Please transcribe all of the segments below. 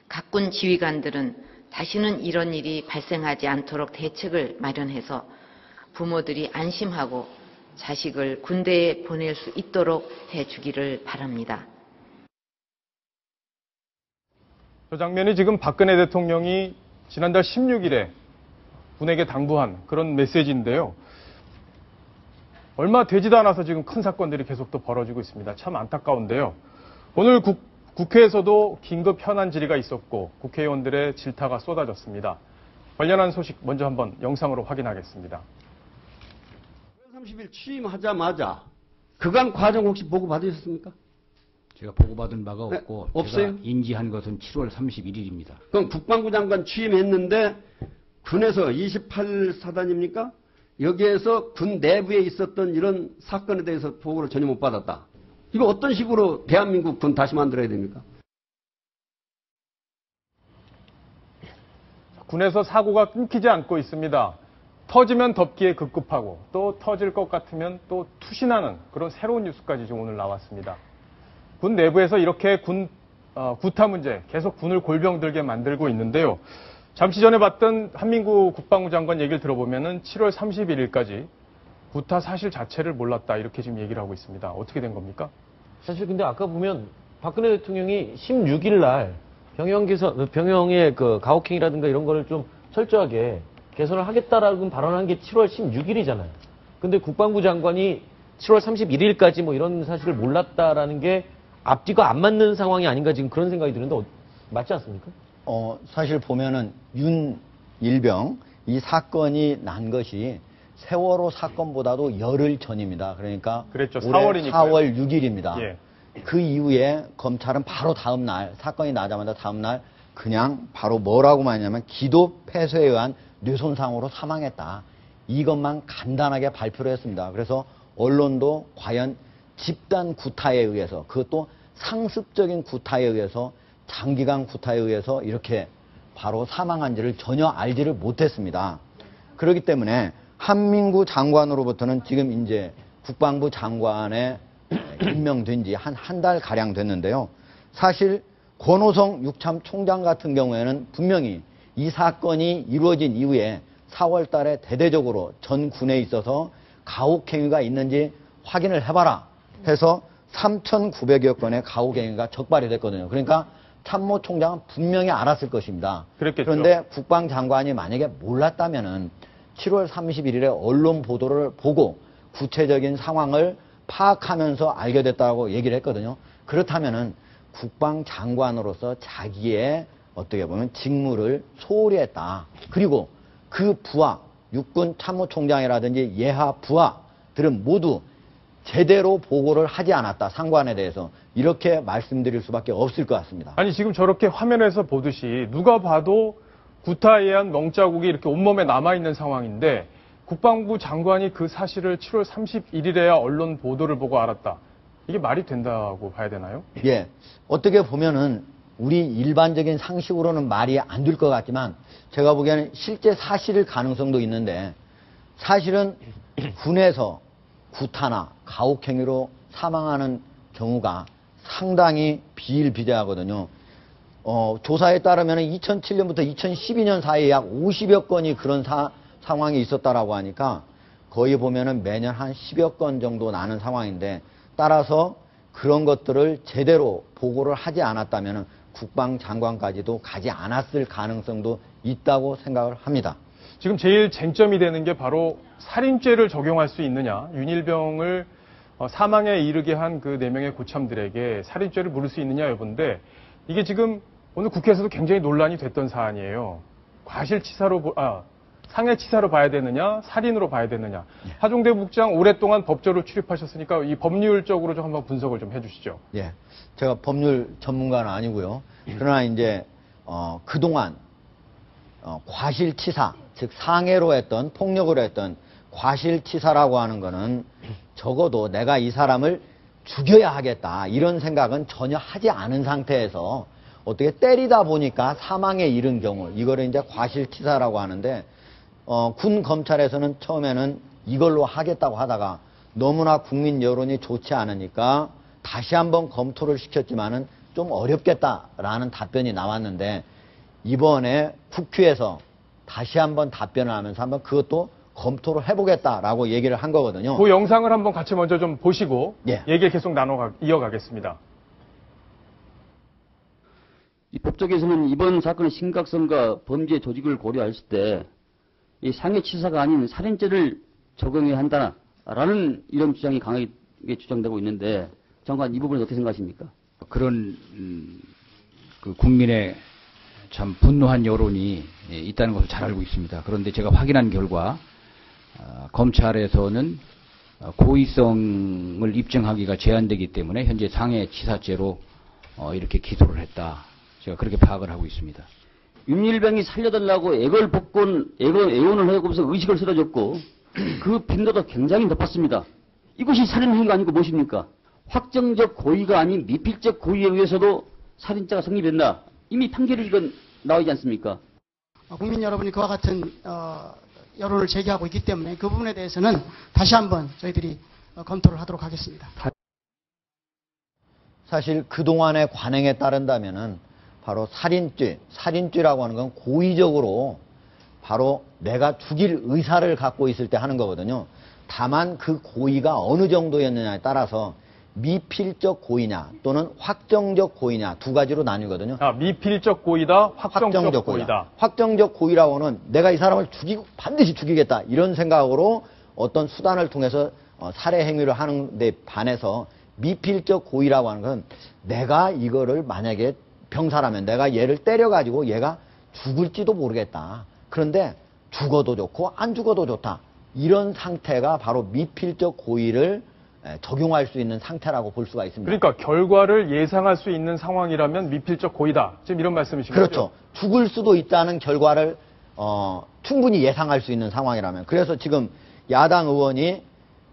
각군 지휘관들은 다시는 이런 일이 발생하지 않도록 대책을 마련해서 부모들이 안심하고 자식을 군대에 보낼 수 있도록 해주기를 바랍니다. 저 장면이 지금 박근혜 대통령이 지난달 16일에 군에게 당부한 그런 메시지인데요. 얼마 되지도 않아서 지금 큰 사건들이 계속 또 벌어지고 있습니다. 참 안타까운데요. 오늘 국회에서도 긴급 현안 질의가 있었고 국회의원들의 질타가 쏟아졌습니다. 관련한 소식 먼저 한번 영상으로 확인하겠습니다. 30일 취임하자마자 그간 과정 혹시 보고 받으셨습니까? 제가 보고받은 바가 없고 없어요? 제가 인지한 것은 7월 31일입니다. 그럼 국방부 장관 취임했는데 군에서 28사단입니까? 여기에서 군 내부에 있었던 이런 사건에 대해서 보고를 전혀 못 받았다. 이거 어떤 식으로 대한민국 군 다시 만들어야 됩니까? 군에서 사고가 끊기지 않고 있습니다. 터지면 덮기에 급급하고 또 터질 것 같으면 또 투신하는 그런 새로운 뉴스까지 지금 오늘 나왔습니다. 군 내부에서 이렇게 구타 문제 계속 군을 골병들게 만들고 있는데요. 잠시 전에 봤던 한민구 국방부 장관 얘기를 들어보면은 7월 31일까지 구타 사실 자체를 몰랐다 이렇게 지금 얘기를 하고 있습니다. 어떻게 된 겁니까? 사실 근데 아까 보면 박근혜 대통령이 16일 날 병영의 그 가혹행위라든가 이런 거를 좀 철저하게 개선을 하겠다라고 발언한 게 7월 16일이잖아요. 근데 국방부 장관이 7월 31일까지 뭐 이런 사실을 몰랐다라는 게 앞뒤가 안 맞는 상황이 아닌가 지금 그런 생각이 드는데 맞지 않습니까? 사실 보면은 윤일병 이 사건이 난 것이 세월호 사건보다도 열흘 전입니다. 그러니까 그랬죠. 올해 4월이니까요. 4월 6일입니다. 예. 그 이후에 검찰은 바로 다음 날 사건이 나자마자 다음 날 그냥 바로 뭐라고만 했냐면 기도 폐쇄에 의한 뇌손상으로 사망했다. 이것만 간단하게 발표를 했습니다. 그래서 언론도 과연 집단 구타에 의해서 그것도 상습적인 구타에 의해서 장기간 구타에 의해서 이렇게 바로 사망한지를 전혀 알지를 못했습니다. 그렇기 때문에 한민구 장관으로부터는 지금 이제 국방부 장관에 임명된 지 한 달 가량 됐는데요. 사실 권오성 육참 총장 같은 경우에는 분명히 이 사건이 이루어진 이후에 4월 달에 대대적으로 전 군에 있어서 가혹행위가 있는지 확인을 해봐라 해서 3,900여 건의 가혹행위가 적발이 됐거든요. 그러니까 참모총장은 분명히 알았을 것입니다. 그랬겠죠. 그런데 국방장관이 만약에 몰랐다면은 7월 31일에 언론 보도를 보고 구체적인 상황을 파악하면서 알게 됐다고 얘기를 했거든요. 그렇다면은 국방장관으로서 자기의 어떻게 보면 직무를 소홀히 했다. 그리고 그 부하, 육군 참모총장이라든지 예하 부하들은 모두 제대로 보고를 하지 않았다. 상관에 대해서. 이렇게 말씀드릴 수밖에 없을 것 같습니다. 아니 지금 저렇게 화면에서 보듯이 누가 봐도 구타에 의한 멍자국이 이렇게 온몸에 남아있는 상황인데 국방부 장관이 그 사실을 7월 31일에야 언론 보도를 보고 알았다. 이게 말이 된다고 봐야 되나요? 예. 어떻게 보면은 우리 일반적인 상식으로는 말이 안 될 것 같지만 제가 보기에는 실제 사실일 가능성도 있는데 사실은 군에서 구타나 가혹행위로 사망하는 경우가 상당히 비일비재하거든요. 조사에 따르면 2007년부터 2012년 사이에 약 50여 건이 그런 상황이 있었다라고 하니까 거의 보면은 매년 한 10여 건 정도 나는 상황인데 따라서 그런 것들을 제대로 보고를 하지 않았다면 국방장관까지도 가지 않았을 가능성도 있다고 생각을 합니다. 지금 제일 쟁점이 되는 게 바로 살인죄를 적용할 수 있느냐. 윤일병을 사망에 이르게 한 그 4명의 고참들에게 살인죄를 물을 수 있느냐 여부인데 이게 지금 오늘 국회에서도 굉장히 논란이 됐던 사안이에요. 상해치사로 봐야 되느냐, 살인으로 봐야 되느냐. 하종대 국장 오랫동안 법조를 출입하셨으니까 이 법률적으로 좀 한번 분석을 좀 해주시죠. 예, 제가 법률 전문가는 아니고요. 그러나 이제 그동안 과실치사, 즉 상해로 했던 폭력으로 했던 과실치사라고 하는 거는 적어도 내가 이 사람을 죽여야 하겠다 이런 생각은 전혀 하지 않은 상태에서 어떻게 때리다 보니까 사망에 이른 경우 이거를 이제 과실치사라고 하는데 군 검찰에서는 처음에는 이걸로 하겠다고 하다가 너무나 국민 여론이 좋지 않으니까 다시 한번 검토를 시켰지만은 좀 어렵겠다라는 답변이 나왔는데 이번에 국회에서 다시 한번 답변을 하면서 한번 그것도 검토를 해보겠다라고 얘기를 한 거거든요. 그 영상을 한번 같이 먼저 좀 보시고 예. 얘기를 계속 이어가겠습니다. 이 법조계에서는 이번 사건의 심각성과 범죄 조직을 고려했을 때 이 상해치사가 아닌 살인죄를 적용해야 한다라는 이런 주장이 강하게 주장되고 있는데 장관 이 부분에 어떻게 생각하십니까? 그런 그 국민의 참 분노한 여론이 있다는 것을 잘 알고 있습니다. 그런데 제가 확인한 결과 검찰에서는 고의성을 입증하기가 제한되기 때문에 현재 상해치사죄로 이렇게 기소를 했다. 제가 그렇게 파악을 하고 있습니다. 윤일병이 살려달라고 애원을 하고서 의식을 쓰러졌고 그 빈도도 굉장히 높았습니다. 이것이 살인 행위가 아니고 무엇입니까? 확정적 고의가 아닌 미필적 고의에 의해서도 살인죄가 성립된다. 이미 판결이 이건 나오지 않습니까? 국민 여러분이 그와 같은 여론을 제기하고 있기 때문에 그 부분에 대해서는 다시 한번 저희들이 검토를 하도록 하겠습니다. 사실 그동안의 관행에 따른다면은 바로 살인죄라고 하는 건 고의적으로 바로 내가 죽일 의사를 갖고 있을 때 하는 거거든요. 다만 그 고의가 어느 정도였느냐에 따라서 미필적 고의냐 또는 확정적 고의냐 두 가지로 나뉘거든요. 미필적 고의다, 확정적 고의다. 확정적 고의라고는 내가 이 사람을 반드시 죽이겠다 이런 생각으로 어떤 수단을 통해서 살해 행위를 하는 데 반해서 미필적 고의라고 하는 건 내가 이거를 만약에 병사라면 내가 얘를 때려가지고 얘가 죽을지도 모르겠다. 그런데 죽어도 좋고 안 죽어도 좋다. 이런 상태가 바로 미필적 고의를 적용할 수 있는 상태라고 볼 수가 있습니다. 그러니까 결과를 예상할 수 있는 상황이라면 미필적 고의다. 지금 이런 말씀이신 거죠? 그렇죠. 죽을 수도 있다는 결과를 충분히 예상할 수 있는 상황이라면. 그래서 지금 야당 의원이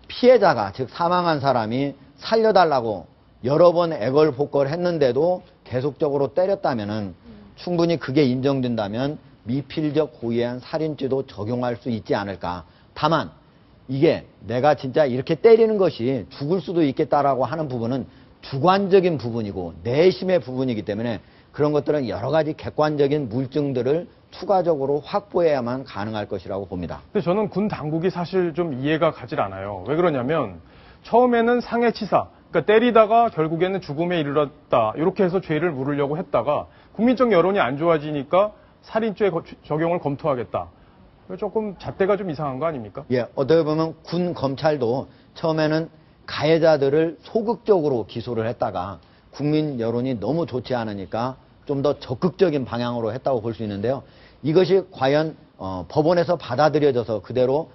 피해자가 즉 사망한 사람이 살려달라고 여러 번 애걸복걸했는데도 계속적으로 때렸다면은 충분히 그게 인정된다면 미필적 고의에 의한 살인죄도 적용할 수 있지 않을까. 다만 이게 내가 진짜 이렇게 때리는 것이 죽을 수도 있겠다라고 하는 부분은 주관적인 부분이고 내심의 부분이기 때문에 그런 것들은 여러 가지 객관적인 물증들을 추가적으로 확보해야만 가능할 것이라고 봅니다. 근데 저는 군 당국이 사실 좀 이해가 가질 않아요. 왜 그러냐면 처음에는 상해치사, 그러니까 때리다가 결국에는 죽음에 이르렀다. 이렇게 해서 죄를 물으려고 했다가 국민적 여론이 안 좋아지니까 살인죄 적용을 검토하겠다. 조금 잣대가 좀 이상한 거 아닙니까? 예, 어떻게 보면 군 검찰도 처음에는 가해자들을 소극적으로 기소를 했다가 국민 여론이 너무 좋지 않으니까 좀 더 적극적인 방향으로 했다고 볼 수 있는데요. 이것이 과연 법원에서 받아들여져서 그대로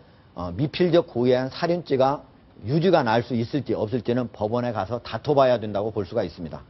미필적 고의에 의한 살인죄가 유죄가 날 수 있을지 없을지는 법원에 가서 다퉈봐야 된다고 볼 수가 있습니다.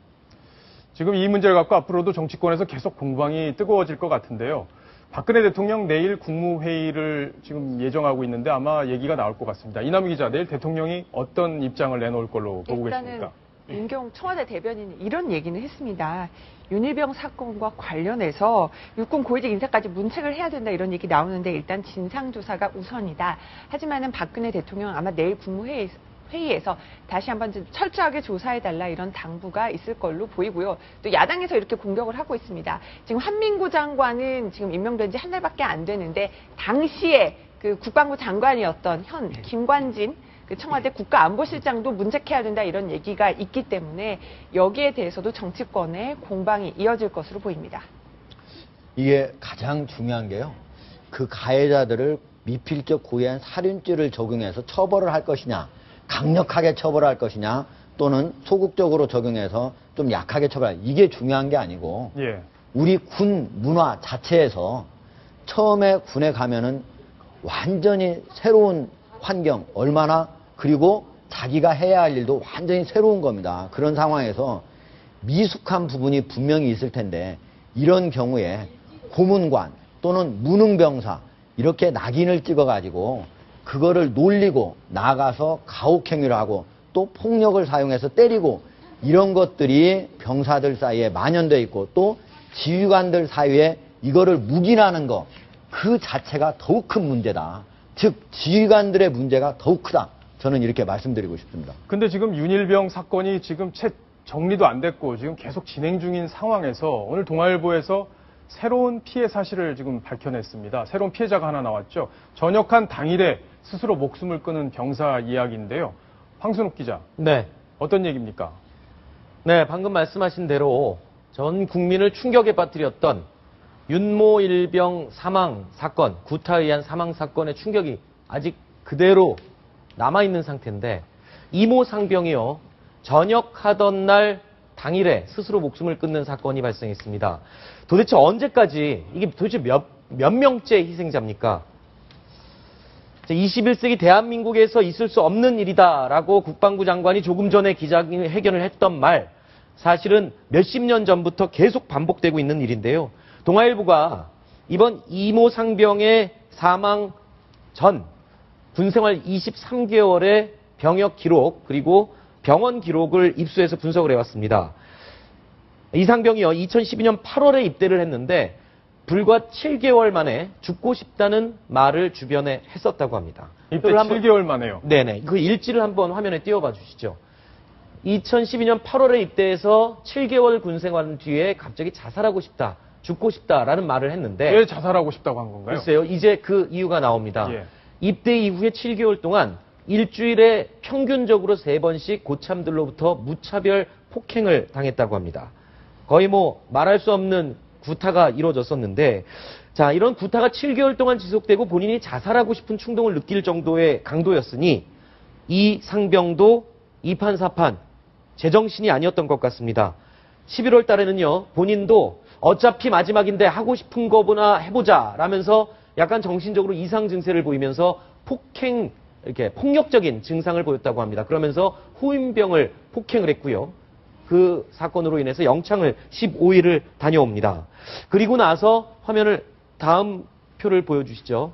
지금 이 문제를 갖고 앞으로도 정치권에서 계속 공방이 뜨거워질 것 같은데요. 박근혜 대통령 내일 국무회의를 지금 예정하고 있는데 아마 얘기가 나올 것 같습니다. 이남희 기자, 내일 대통령이 어떤 입장을 내놓을 걸로 보고 계십니까? 윤경 청와대 대변인이 이런 얘기는 했습니다. 윤일병 사건과 관련해서 육군 고위직 인사까지 문책을 해야 된다 이런 얘기 나오는데 일단 진상조사가 우선이다. 하지만은 박근혜 대통령 아마 내일 국무회의에서 다시 한번 좀 철저하게 조사해달라 이런 당부가 있을 걸로 보이고요. 또 야당에서 이렇게 공격을 하고 있습니다. 지금 한민구 장관은 지금 임명된 지 한 달밖에 안 되는데 당시에 그 국방부 장관이었던 현 김관진 그 청와대 국가안보실장도 문책해야 된다 이런 얘기가 있기 때문에 여기에 대해서도 정치권의 공방이 이어질 것으로 보입니다. 이게 가장 중요한 게요. 그 가해자들을 미필적 고의한 살인죄를 적용해서 처벌을 할 것이냐, 강력하게 처벌할 것이냐, 또는 소극적으로 적용해서 좀 약하게 처벌할 이게 중요한 게 아니고 예. 우리 군 문화 자체에서 처음에 군에 가면은 완전히 새로운 환경, 얼마나 그리고 자기가 해야 할 일도 완전히 새로운 겁니다. 그런 상황에서 미숙한 부분이 분명히 있을 텐데 이런 경우에 고문관 또는 무능병사 이렇게 낙인을 찍어가지고 그거를 놀리고 나가서 가혹행위를 하고 또 폭력을 사용해서 때리고 이런 것들이 병사들 사이에 만연되어 있고 또 지휘관들 사이에 이거를 묵인하는 거 그 자체가 더욱 큰 문제다. 즉 지휘관들의 문제가 더욱 크다. 저는 이렇게 말씀드리고 싶습니다. 근데 지금 윤일병 사건이 지금 채 정리도 안 됐고 지금 계속 진행 중인 상황에서 오늘 동아일보에서 새로운 피해 사실을 지금 밝혀냈습니다. 새로운 피해자가 하나 나왔죠. 전역한 당일에 스스로 목숨을 끊은 병사 이야기인데요. 황순욱 기자. 네. 어떤 얘기입니까? 네, 방금 말씀하신 대로 전 국민을 충격에 빠뜨렸던 윤모 일병 사망 사건, 구타에 의한 사망 사건의 충격이 아직 그대로 남아있는 상태인데 이모 상병이요. 전역하던 날 당일에 스스로 목숨을 끊는 사건이 발생했습니다. 도대체 언제까지 이게 도대체 몇 명째 희생자입니까? 21세기 대한민국에서 있을 수 없는 일이다라고 국방부 장관이 조금 전에 기자회견을 했던 말 사실은 몇십 년 전부터 계속 반복되고 있는 일인데요. 동아일보가 이번 이모 상병의 사망 전 군생활 23개월의 병역 기록 그리고 병원 기록을 입수해서 분석을 해왔습니다. 이 상병이요 2012년 8월에 입대를 했는데 불과 7개월 만에 죽고 싶다는 말을 주변에 했었다고 합니다. 입대 7개월 만에요? 네네. 그 일지를 한번 화면에 띄워봐 주시죠. 2012년 8월에 입대해서 7개월 군생활 뒤에 갑자기 자살하고 싶다, 죽고 싶다라는 말을 했는데 왜 자살하고 싶다고 한 건가요? 글쎄요. 이제 그 이유가 나옵니다. 예. 입대 이후에 7개월 동안 일주일에 평균적으로 3번씩 고참들로부터 무차별 폭행을 당했다고 합니다. 거의 뭐 말할 수 없는 구타가 이루어졌었는데 자 이런 구타가 7개월 동안 지속되고 본인이 자살하고 싶은 충동을 느낄 정도의 강도였으니 이 상병도 이판사판 제정신이 아니었던 것 같습니다. 11월 달에는요 본인도 어차피 마지막인데 하고 싶은 거보나 해보자 라면서 약간 정신적으로 이상 증세를 보이면서 이렇게 폭력적인 증상을 보였다고 합니다. 그러면서 후임병을 폭행을 했고요. 그 사건으로 인해서 영창을 15일을 다녀옵니다. 그리고 나서 화면을 다음 표를 보여주시죠.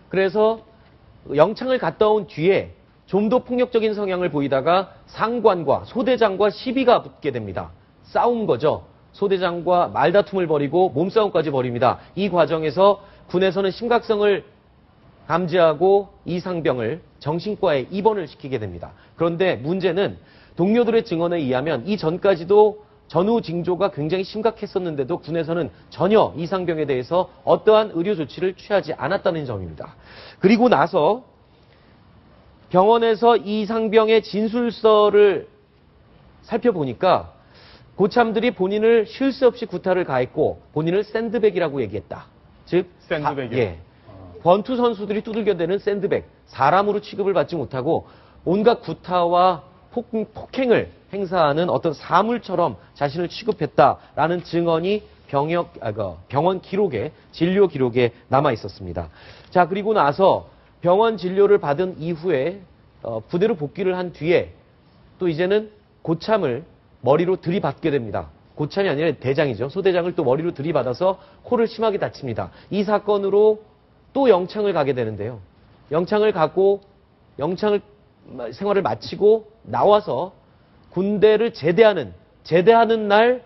그래서 영창을 갔다 온 뒤에 좀 더 폭력적인 성향을 보이다가 상관과 소대장과 시비가 붙게 됩니다. 싸운 거죠. 소대장과 말다툼을 벌이고 몸싸움까지 벌입니다. 이 과정에서 군에서는 심각성을 감지하고 이 상병을 정신과에 입원을 시키게 됩니다. 그런데 문제는 동료들의 증언에 의하면 이 전까지도 전후 징조가 굉장히 심각했었는데도 군에서는 전혀 이 상병에 대해서 어떠한 의료 조치를 취하지 않았다는 점입니다. 그리고 나서 병원에서 이 상병의 진술서를 살펴보니까 고참들이 본인을 쉴 새 없이 구타를 가했고 본인을 샌드백이라고 얘기했다. 즉 샌드백이요? 예. 권투 선수들이 두들겨대는 샌드백, 사람으로 취급을 받지 못하고 온갖 구타와 폭행을 행사하는 어떤 사물처럼 자신을 취급했다라는 증언이 병원 기록에, 진료 기록에 남아 있었습니다. 자, 그리고 나서 병원 진료를 받은 이후에 부대로 복귀를 한 뒤에 또 이제는 고참을 머리로 들이받게 됩니다. 고참이 아니라 대장이죠. 소대장을 또 머리로 들이받아서 코를 심하게 다칩니다. 이 사건으로 또 영창을 가게 되는데요. 영창을 가고 영창을 생활을 마치고 나와서 군대를 제대하는 날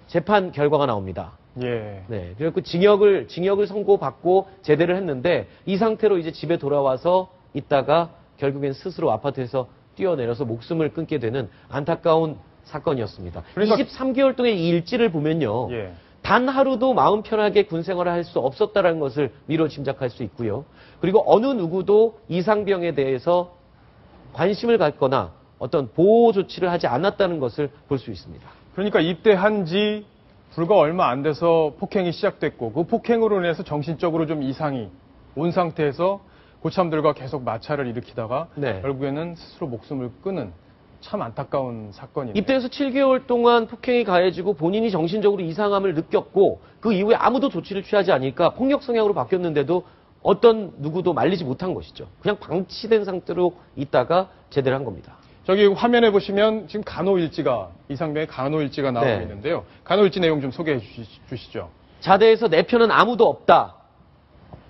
재판 결과가 나옵니다. 예. 네. 그래서 징역을 선고받고 제대를 했는데 이 상태로 이제 집에 돌아와서 있다가 결국엔 스스로 아파트에서 뛰어내려서 목숨을 끊게 되는 안타까운 사건이었습니다. 그러니까 23개월 동안 이 일지를 보면요. 예. 단 하루도 마음 편하게 군 생활을 할 수 없었다는 것을 미뤄 짐작할 수 있고요. 그리고 어느 누구도 이 상병에 대해서 관심을 갖거나 어떤 보호 조치를 하지 않았다는 것을 볼 수 있습니다. 그러니까 입대한 지 불과 얼마 안 돼서 폭행이 시작됐고 그 폭행으로 인해서 정신적으로 좀 이상이 온 상태에서 고참들과 계속 마찰을 일으키다가 네. 결국에는 스스로 목숨을 끊은 참 안타까운 사건입니다. 입대해서 7개월 동안 폭행이 가해지고 본인이 정신적으로 이상함을 느꼈고 그 이후에 아무도 조치를 취하지 않으니까 폭력 성향으로 바뀌었는데도 어떤 누구도 말리지 못한 것이죠. 그냥 방치된 상태로 있다가 제대를 한 겁니다. 저기 화면에 보시면 지금 간호일지가 이상병의 간호일지가 나오고 네. 있는데요. 간호일지 내용 좀 소개해 주시죠. 자대에서 내 편은 아무도 없다.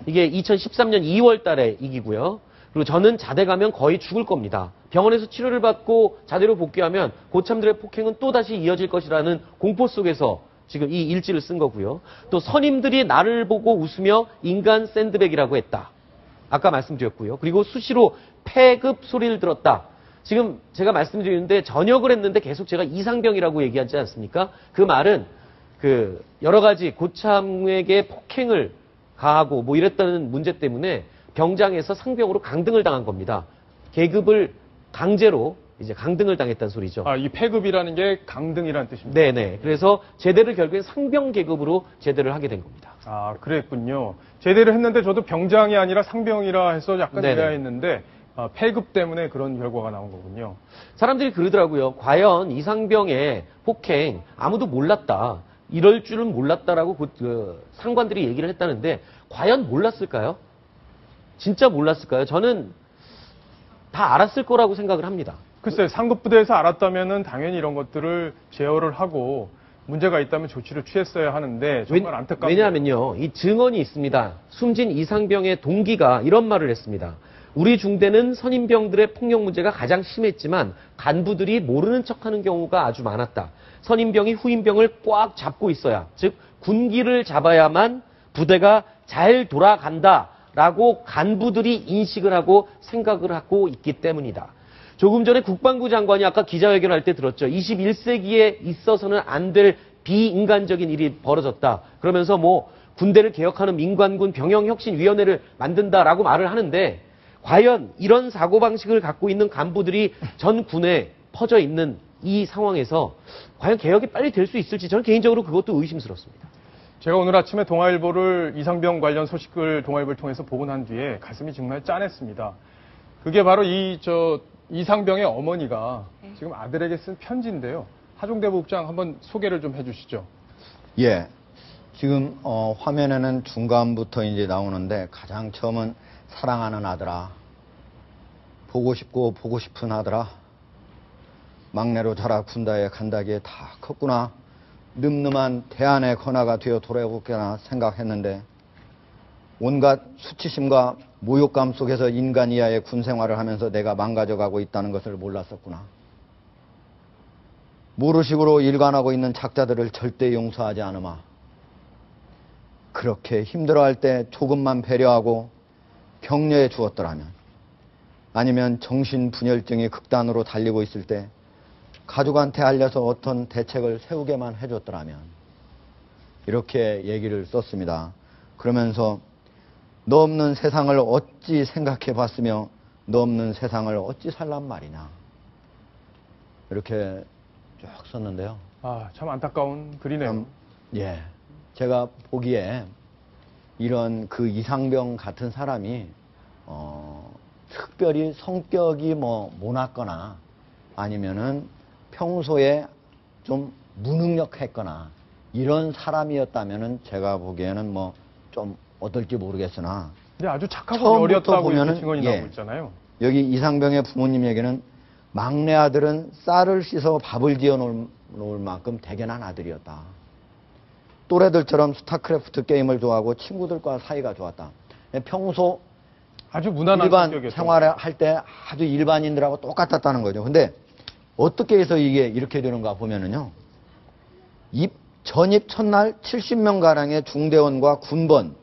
이게 2013년 2월 달에 이기고요. 그리고 저는 자대 가면 거의 죽을 겁니다. 병원에서 치료를 받고 자대로 복귀하면 고참들의 폭행은 또다시 이어질 것이라는 공포 속에서 지금 이 일지를 쓴 거고요. 또 선임들이 나를 보고 웃으며 인간 샌드백이라고 했다. 아까 말씀드렸고요. 그리고 수시로 폐급 소리를 들었다. 지금 제가 말씀드리는데 전역을 했는데 계속 제가 이상병이라고 얘기하지 않습니까? 그 말은 그 여러 가지 고참에게 폭행을 가하고 뭐 이랬다는 문제 때문에 병장에서 상병으로 강등을 당한 겁니다. 계급을 강제로 이제 강등을 당했다는 소리죠. 이 폐급이라는 게 강등이라는 뜻입니다. 네네. 그래서 제대를 결국엔 상병 계급으로 제대를 하게 된 겁니다. 그랬군요. 제대를 했는데 저도 병장이 아니라 상병이라 해서 약간 네네. 의아했는데 폐급 때문에 그런 결과가 나온 거군요. 사람들이 그러더라고요. 과연 이상병의 폭행 아무도 몰랐다. 이럴 줄은 몰랐다라고 상관들이 얘기를 했다는데 과연 몰랐을까요? 진짜 몰랐을까요? 저는 다 알았을 거라고 생각을 합니다. 글쎄 상급부대에서 알았다면은 당연히 이런 것들을 제어를 하고 문제가 있다면 조치를 취했어야 하는데 정말 안타깝네요. 왜냐하면요. 이 증언이 있습니다. 숨진 이상병의 동기가 이런 말을 했습니다. 우리 중대는 선임병들의 폭력 문제가 가장 심했지만 간부들이 모르는 척하는 경우가 아주 많았다. 선임병이 후임병을 꽉 잡고 있어야, 즉 군기를 잡아야만 부대가 잘 돌아간다라고 간부들이 인식을 하고 생각을 하고 있기 때문이다. 조금 전에 국방부 장관이 아까 기자회견할 때 들었죠. 21세기에 있어서는 안 될 비인간적인 일이 벌어졌다. 그러면서 뭐 군대를 개혁하는 민관군 병영혁신위원회를 만든다라고 말을 하는데 과연 이런 사고방식을 갖고 있는 간부들이 전 군에 퍼져 있는 이 상황에서 과연 개혁이 빨리 될 수 있을지 저는 개인적으로 그것도 의심스럽습니다. 제가 오늘 아침에 동아일보를 이상병 관련 소식을 동아일보를 통해서 보고 난 뒤에 가슴이 정말 짠했습니다. 그게 바로 이상병의 어머니가 지금 아들에게 쓴 편지인데요. 하종대부국장 한번 소개를 좀 해주시죠. 예. 지금 화면에는 중간부터 이제 나오는데 가장 처음은 사랑하는 아들아, 보고 싶고 보고 싶은 아들아, 막내로 자라 군다에 간다기에 다 컸구나. 늠름한 대안의 건아가 되어 돌아오겠나 생각했는데 온갖 수치심과 모욕감 속에서 인간 이하의 군 생활을 하면서 내가 망가져가고 있다는 것을 몰랐었구나. 모르식으로 일관하고 있는 작자들을 절대 용서하지 않으마. 그렇게 힘들어할 때 조금만 배려하고 격려해 주었더라면, 아니면 정신분열증이 극단으로 달리고 있을 때 가족한테 알려서 어떤 대책을 세우게만 해줬더라면, 이렇게 얘기를 썼습니다. 그러면서 너 없는 세상을 어찌 생각해 봤으며 너 없는 세상을 어찌 살란 말이냐, 이렇게 쭉 썼는데요. 참 안타까운 글이네요. 예, 제가 보기에 이런 그 이상병 같은 사람이 특별히 성격이 모났거나 아니면은 평소에 좀 무능력했거나 이런 사람이었다면은 제가 보기에는 좀 어떨지 모르겠으나, 근데 아주 착하고 어렸다고 이렇게 증언이 나오고 있잖아요. 여기 이상병의 부모님 얘기는 막내 아들은 쌀을 씻어 밥을 지어 놓을 만큼 대견한 아들이었다. 또래들처럼 스타크래프트 게임을 좋아하고 친구들과 사이가 좋았다. 평소 아주 무난한 일반 성격이었죠. 생활을 할 때 아주 일반인들하고 똑같았다는 거죠. 근데 어떻게 해서 이게 이렇게 되는가 보면은요, 전입 첫날 70명가량의 중대원과 군번,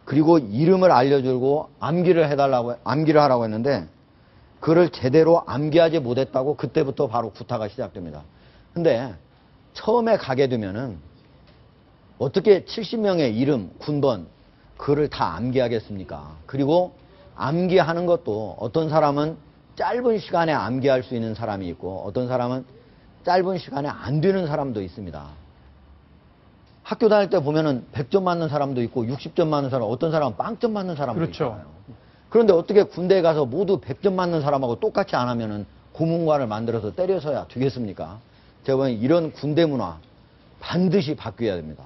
그리고 이름을 알려주고 암기를 하라고 했는데 그를 제대로 암기하지 못했다고 그때부터 바로 구타가 시작됩니다. 근데 처음에 가게 되면은 어떻게 70명의 이름, 군번, 그를 다 암기하겠습니까? 그리고 암기하는 것도 어떤 사람은 짧은 시간에 암기할 수 있는 사람이 있고 어떤 사람은 짧은 시간에 안 되는 사람도 있습니다. 학교 다닐 때 보면은 100점 맞는 사람도 있고 60점 맞는 사람, 어떤 사람은 빵점 맞는 사람도 그렇죠. 있잖아요. 그런데 어떻게 군대에 가서 모두 100점 맞는 사람하고 똑같이 안 하면은 고문관을 만들어서 때려서야 되겠습니까? 제가 보기엔 이런 군대 문화 반드시 바뀌어야 됩니다.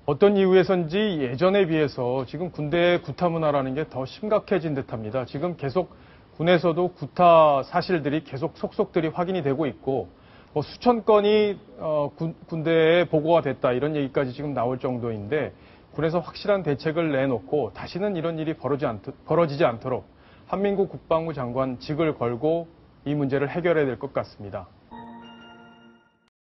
어떤 이유에서인지 예전에 비해서 지금 군대의 구타 문화라는 게 더 심각해진 듯합니다. 지금 계속 군에서도 구타 사실들이 계속 속속들이 확인이 되고 있고 수천 건이 군대에 보고가 됐다 이런 얘기까지 지금 나올 정도인데 군에서 확실한 대책을 내놓고 다시는 이런 일이 벌어지지 않도록 한민구 국방부 장관 직을 걸고 이 문제를 해결해야 될 것 같습니다.